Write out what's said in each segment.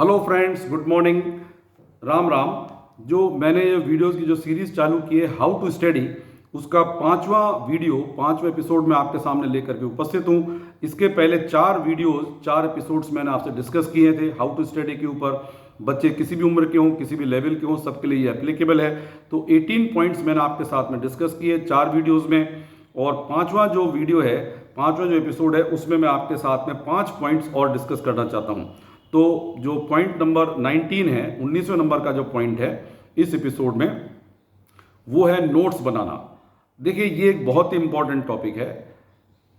Hello friends, good morning, Ram Ram. जो मैंने ये वीडियोस की जो सीरीज चालू की है हाउ टू स्टडी, उसका पांचवा एपिसोड में आपके सामने लेकर के उपस्थित हूँ। इसके पहले चार एपिसोड्स मैंने आपसे डिस्कस किए थे हाउ टू स्टडी के ऊपर। बच्चे किसी भी उम्र के हों, किसी भी लेवल के हों, सबके लिए ये एप्लीकेबल है। तो 18 पॉइंट्स मैंने आपके साथ में डिस्कस किए 4 वीडियोज़ में, और पांचवा जो एपिसोड है उसमें मैं आपके साथ में 5 पॉइंट्स और डिस्कस करना चाहता हूँ। तो जो पॉइंट नंबर 19 है, 19वें नंबर का जो पॉइंट है इस एपिसोड में, वो है नोट्स बनाना। देखिए, ये एक बहुत ही इंपॉर्टेंट टॉपिक है।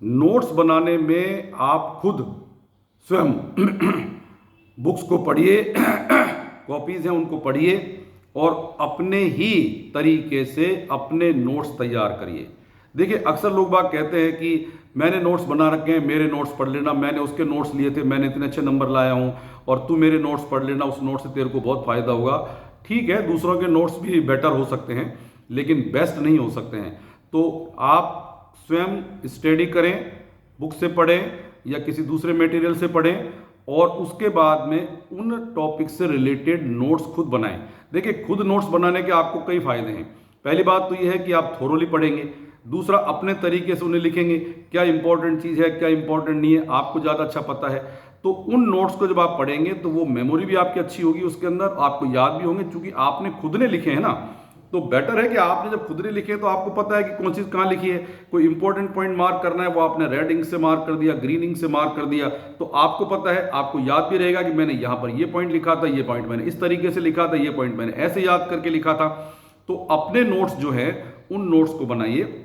नोट्स बनाने में आप खुद स्वयं बुक्स को पढ़िए, कॉपीज हैं उनको पढ़िए, और अपने ही तरीके से अपने नोट्स तैयार करिए। देखिए, अक्सर लोग बाग कहते हैं कि मैंने नोट्स बना रखे हैं, मेरे नोट्स पढ़ लेना, मैंने उसके नोट्स लिए थे, मैंने इतने अच्छे नंबर लाया हूं, और तू मेरे नोट्स पढ़ लेना, उस नोट से तेरे को बहुत फायदा होगा। ठीक है, दूसरों के नोट्स भी बेटर हो सकते हैं, लेकिन बेस्ट नहीं हो सकते हैं। तो आप स्वयं स्टडी करें, बुक से पढ़ें या किसी दूसरे मटेरियल से पढ़ें, और उसके बाद में उन टॉपिक से रिलेटेड नोट्स खुद बनाएं। देखिए, खुद नोट्स बनाने के आपको कई फायदे हैं। पहली बात तो यह है कि आप थोरोली पढ़ेंगे। दूसरा, अपने तरीके से उन्हें लिखेंगे, क्या इंपॉर्टेंट चीज़ है, क्या इंपॉर्टेंट नहीं है, आपको ज़्यादा अच्छा पता है। तो उन नोट्स को जब आप पढ़ेंगे तो वो मेमोरी भी आपकी अच्छी होगी, उसके अंदर आपको याद भी होंगे, क्योंकि आपने खुद ने लिखे हैं ना। तो बेटर है कि आपने जब खुद ने लिखे तो आपको पता है कि कौन चीज़ कहाँ लिखी है। कोई इंपॉर्टेंट पॉइंट मार्क करना है, वो आपने रेड इंक से मार्क कर दिया, ग्रीन इंक से मार्क कर दिया, तो आपको पता है, आपको याद भी रहेगा कि मैंने यहाँ पर ये पॉइंट लिखा था, ये पॉइंट मैंने इस तरीके से लिखा था, ये पॉइंट मैंने ऐसे याद करके लिखा था। तो अपने नोट्स जो है उन नोट्स को बनाइए।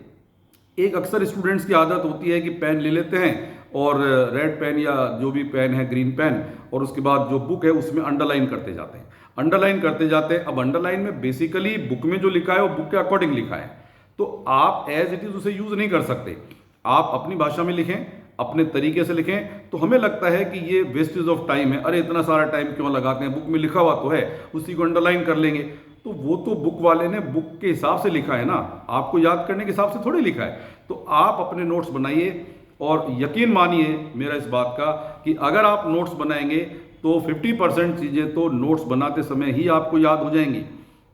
एक अक्सर स्टूडेंट्स की आदत होती है कि पेन ले लेते हैं, और रेड पेन या जो भी पेन है, ग्रीन पेन, और उसके बाद जो बुक है उसमें अंडरलाइन करते जाते हैं, अंडरलाइन करते जाते हैं। अब अंडरलाइन में बेसिकली बुक में जो लिखा है वो बुक के अकॉर्डिंग लिखा है, तो आप एज इट इज उसे यूज नहीं कर सकते। आप अपनी भाषा में लिखें, अपने तरीके से लिखें। तो हमें लगता है कि ये वेस्टेज ऑफ टाइम है, अरे इतना सारा टाइम क्यों लगाते हैं, बुक में लिखा हुआ तो है, उसी को अंडरलाइन कर लेंगे। तो वो तो बुक वाले ने बुक के हिसाब से लिखा है ना, आपको याद करने के हिसाब से थोड़ी लिखा है। तो आप अपने नोट्स बनाइए, और यकीन मानिए मेरा इस बात का कि अगर आप नोट्स बनाएंगे तो 50% चीज़ें तो नोट्स बनाते समय ही आपको याद हो जाएंगी।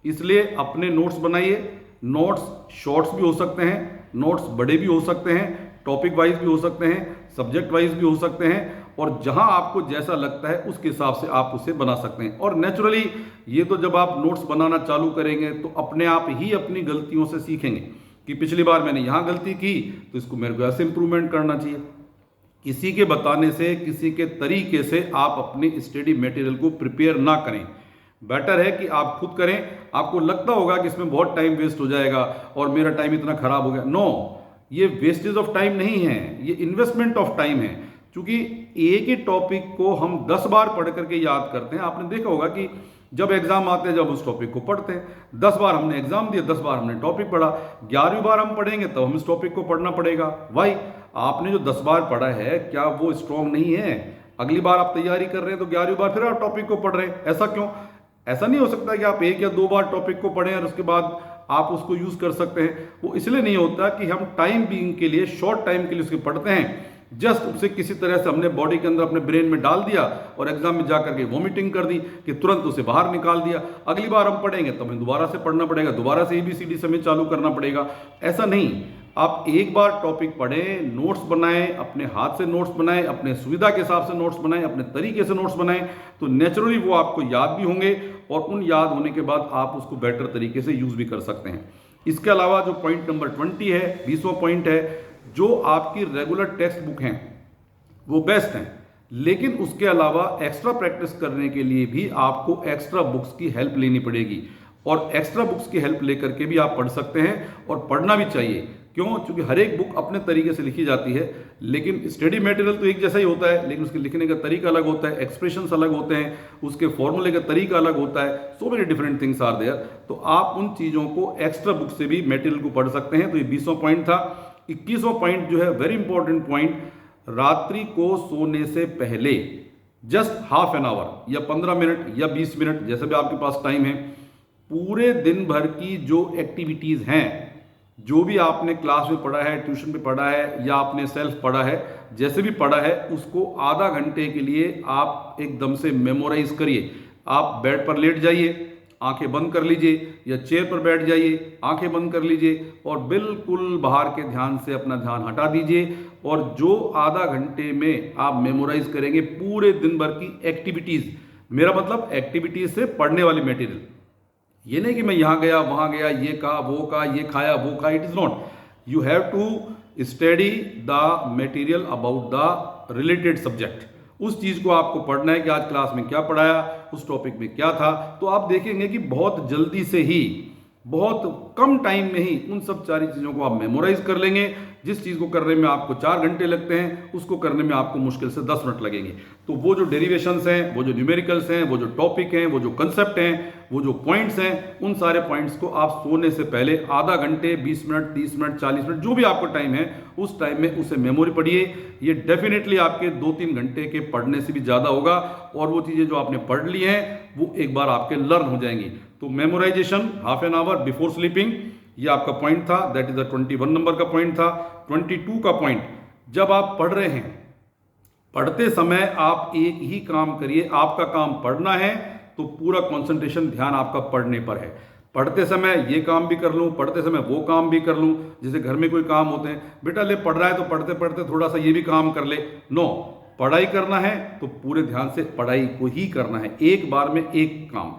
इसलिए अपने नोट्स बनाइए। नोट्स शॉर्ट्स भी हो सकते हैं, नोट्स बड़े भी हो सकते हैं, टॉपिक वाइज भी हो सकते हैं, सब्जेक्ट वाइज भी हो सकते हैं, और जहां आपको जैसा लगता है उसके हिसाब से आप उसे बना सकते हैं। और नेचुरली ये तो जब आप नोट्स बनाना चालू करेंगे तो अपने आप ही अपनी गलतियों से सीखेंगे कि पिछली बार मैंने यहाँ गलती की, तो इसको मेरे को ऐसे इंप्रूवमेंट करना चाहिए। किसी के बताने से, किसी के तरीके से आप अपने स्टडी मटेरियल को प्रिपेयर ना करें। बेटर है कि आप खुद करें। आपको लगता होगा कि इसमें बहुत टाइम वेस्ट हो जाएगा और मेरा टाइम इतना खराब हो गया। नो, ये वेस्टेज ऑफ टाइम नहीं है, ये इन्वेस्टमेंट ऑफ टाइम है। क्योंकि एक ही टॉपिक को हम 10 बार पढ़ करके याद करते हैं। आपने देखा होगा कि जब एग्जाम आते हैं, जब उस टॉपिक को पढ़ते हैं, 10 बार हमने एग्जाम दिया, 10 बार हमने टॉपिक पढ़ा, 11वीं बार हम पढ़ेंगे तब हम इस टॉपिक को पढ़ना पड़ेगा। भाई, आपने जो 10 बार पढ़ा है, क्या वो स्ट्रॉन्ग नहीं है? अगली बार आप तैयारी कर रहे हैं तो 11वीं बार फिर आप टॉपिक को पढ़ रहे हैं। ऐसा क्यों? ऐसा नहीं हो सकता कि आप 1 या 2 बार टॉपिक को पढ़ें और उसके बाद आप उसको यूज कर सकते हैं। वो इसलिए नहीं होता कि हम टाइम बीइंग के लिए, शॉर्ट टाइम के लिए उसके पढ़ते हैं, जस्ट उसे किसी तरह से हमने बॉडी के अंदर अपने ब्रेन में डाल दिया और एग्जाम में जाकर के वॉमिटिंग कर दी कि तुरंत उसे बाहर निकाल दिया। अगली बार हम पढ़ेंगे तो हमें दोबारा से पढ़ना पड़ेगा, दोबारा से ABCD से हमें चालू करना पड़ेगा। ऐसा नहीं, आप एक बार टॉपिक पढ़ें, नोट्स बनाएं, अपने हाथ से नोट्स बनाएं, अपने सुविधा के हिसाब से नोट्स बनाएं, अपने तरीके से नोट्स बनाएं, तो नेचुरली वो आपको याद भी होंगे, और उन याद होने के बाद आप उसको बेटर तरीके से यूज भी कर सकते हैं। इसके अलावा जो पॉइंट नंबर 20 है, 20वां पॉइंट है, जो आपकी रेगुलर टेक्स्ट बुक हैं वो बेस्ट हैं, लेकिन उसके अलावा एक्स्ट्रा प्रैक्टिस करने के लिए भी आपको एक्स्ट्रा बुक्स की हेल्प लेनी पड़ेगी। और एक्स्ट्रा बुक्स की हेल्प लेकर के भी आप पढ़ सकते हैं, और पढ़ना भी चाहिए। क्यों? क्योंकि हर एक बुक अपने तरीके से लिखी जाती है, लेकिन स्टडी मटेरियल तो एक जैसा ही होता है, लेकिन उसके लिखने का तरीका अलग होता है, एक्सप्रेशंस अलग होते हैं, उसके फॉर्मूले का तरीका अलग होता है, so many different things are there. तो आप उन चीज़ों को एक्स्ट्रा बुक से भी मटेरियल को पढ़ सकते हैं। तो ये 20वां पॉइंट था। 21वां पॉइंट जो है वेरी इंपॉर्टेंट पॉइंट, रात्रि को सोने से पहले जस्ट हाफ एन आवर या 15 मिनट या 20 मिनट, जैसे भी आपके पास टाइम है, पूरे दिन भर की जो एक्टिविटीज हैं, जो भी आपने क्लास में पढ़ा है, ट्यूशन पे पढ़ा है या आपने सेल्फ पढ़ा है, जैसे भी पढ़ा है उसको आधा घंटे के लिए आप एकदम से मेमोराइज करिए। आप बेड पर लेट जाइए, आंखें बंद कर लीजिए, या चेयर पर बैठ जाइए, आंखें बंद कर लीजिए और बिल्कुल बाहर के ध्यान से अपना ध्यान हटा दीजिए। और जो आधा घंटे में आप मेमोराइज करेंगे पूरे दिन भर की एक्टिविटीज़, मेरा मतलब एक्टिविटीज से पढ़ने वाली मटेरियल, ये नहीं कि मैं यहां गया वहां गया, ये कहा वो कहा, ये खाया वो खाया, it is not. You have to study the material about the related subject. उस चीज को आपको पढ़ना है कि आज क्लास में क्या पढ़ाया, उस टॉपिक में क्या था। तो आप देखेंगे कि बहुत जल्दी से ही, बहुत कम टाइम में ही उन सब सारी चीज़ों को आप मेमोराइज कर लेंगे। जिस चीज़ को करने में आपको 4 घंटे लगते हैं, उसको करने में आपको मुश्किल से 10 मिनट लगेंगे। तो वो जो डेरिवेशंस हैं, वो जो न्यूमेरिकल्स हैं, वो जो टॉपिक हैं, वो जो कंसेप्ट हैं, वो जो पॉइंट्स हैं, उन सारे पॉइंट्स को आप सोने से पहले आधा घंटे, 20 मिनट, 30 मिनट, 40 मिनट, जो भी आपका टाइम है, उस टाइम में उसे मेमोरी पढ़िए। ये डेफिनेटली आपके 2-3 घंटे के पढ़ने से भी ज़्यादा होगा और वो चीज़ें जो आपने पढ़ ली हैं वो एक बार आपके लर्न हो जाएंगी। तो memorisation half an hour before sleeping, ये आपका पॉइंट था, दैट इज द 21 नंबर का पॉइंट था। 22 का पॉइंट, जब आप पढ़ रहे हैं, पढ़ते समय आप एक ही काम करिए। आपका काम पढ़ना है तो पूरा कंसंट्रेशन, ध्यान आपका पढ़ने पर है। पढ़ते समय ये काम भी कर लूँ, पढ़ते समय वो काम भी कर लूँ। जैसे घर में कोई काम होते हैं, बेटा ले पढ़ रहा है तो पढ़ते पढ़ते थोड़ा सा ये भी काम कर ले। नो, पढ़ाई करना है तो पूरे ध्यान से पढ़ाई को ही करना है, एक बार में एक काम।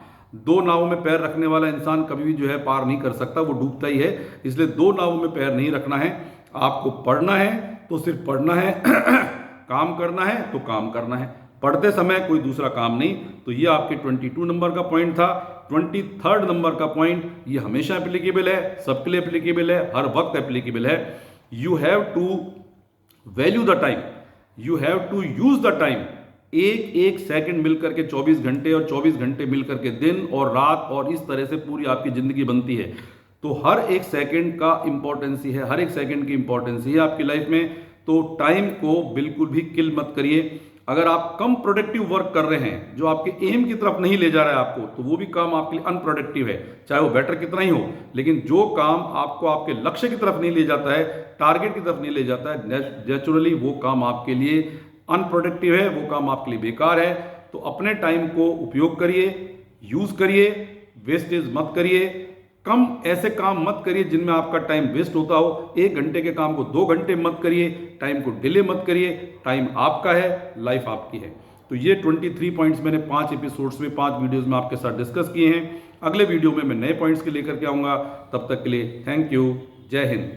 2 नावों में पैर रखने वाला इंसान कभी भी जो है पार नहीं कर सकता, वो डूबता ही है। इसलिए 2 नावों में पैर नहीं रखना है। आपको पढ़ना है तो सिर्फ पढ़ना है काम करना है तो काम करना है, पढ़ते समय कोई दूसरा काम नहीं। तो ये आपके 22 नंबर का पॉइंट था। 23rd नंबर का पॉइंट, ये हमेशा एप्लीकेबल है, सबके लिए एप्लीकेबल है, हर वक्त एप्लीकेबल है। You have to value the time, you have to use the time. एक एक सेकंड मिलकर के 24 घंटे और 24 घंटे मिलकर के दिन और रात, और इस तरह से पूरी आपकी जिंदगी बनती है। तो हर एक सेकंड का इंपॉर्टेंस ही है, हर एक सेकंड की इंपॉर्टेंस ही है आपकी लाइफ में। तो टाइम को बिल्कुल भी किल मत करिए। अगर आप कम प्रोडक्टिव वर्क कर रहे हैं जो आपके एम की तरफ नहीं ले जा रहा है आपको, तो वो भी काम आपके लिए अनप्रोडक्टिव है, चाहे वो बेटर कितना ही हो। लेकिन जो काम आपको आपके लक्ष्य की तरफ नहीं ले जाता है, टारगेट की तरफ नहीं ले जाता है, नेचुरली वो काम आपके लिए अनप्रोडक्टिव है, वो काम आपके लिए बेकार है। तो अपने टाइम को उपयोग करिए, यूज करिए, वेस्टेज मत करिए। कम ऐसे काम मत करिए जिनमें आपका टाइम वेस्ट होता हो। 1 घंटे के काम को 2 घंटे मत करिए, टाइम को डिले मत करिए। टाइम आपका है, लाइफ आपकी है। तो ये 23 पॉइंट्स मैंने 5 एपिसोड्स में, 5 वीडियोस में आपके साथ डिस्कस किए हैं। अगले वीडियो में मैं नए पॉइंट्स के लेकर के आऊंगा। तब तक के लिए थैंक यू, जय हिंद।